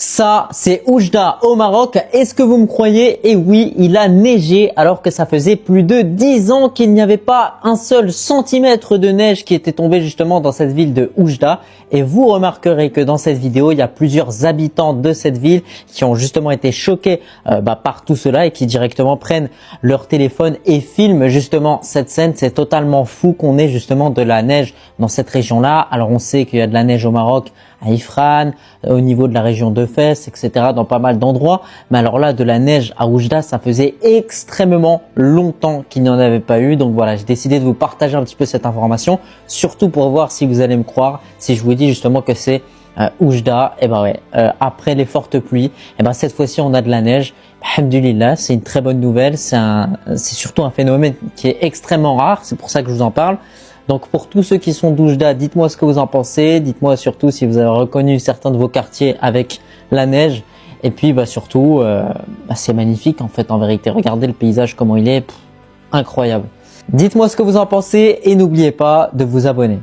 Ça, c'est Oujda au Maroc. Est-ce que vous me croyez? Et oui, il a neigé alors que ça faisait plus de 10 ans qu'il n'y avait pas un seul centimètre de neige qui était tombé justement dans cette ville de Oujda. Et vous remarquerez que dans cette vidéo, il y a plusieurs habitants de cette ville qui ont justement été choqués par tout cela et qui directement prennent leur téléphone et filment justement cette scène. C'est totalement fou qu'on ait justement de la neige dans cette région-là. Alors on sait qu'il y a de la neige au Maroc, à Ifrane, au niveau de la région de Fès, etc., dans pas mal d'endroits. Mais alors là, de la neige à Oujda, ça faisait extrêmement longtemps qu'il n'y en avait pas eu. Donc voilà, j'ai décidé de vous partager un petit peu cette information, surtout pour voir si vous allez me croire, si je vous dis justement que c'est Oujda. Et ben ouais, après les fortes pluies, et ben cette fois-ci on a de la neige. Alhamdulillah, c'est une très bonne nouvelle. C'est surtout un phénomène qui est extrêmement rare. C'est pour ça que je vous en parle. Donc pour tous ceux qui sont d'Oujda, dites-moi ce que vous en pensez. Dites-moi surtout si vous avez reconnu certains de vos quartiers avec la neige. Et puis surtout, c'est magnifique en fait en vérité. Regardez le paysage comment il est, incroyable. Dites-moi ce que vous en pensez et n'oubliez pas de vous abonner.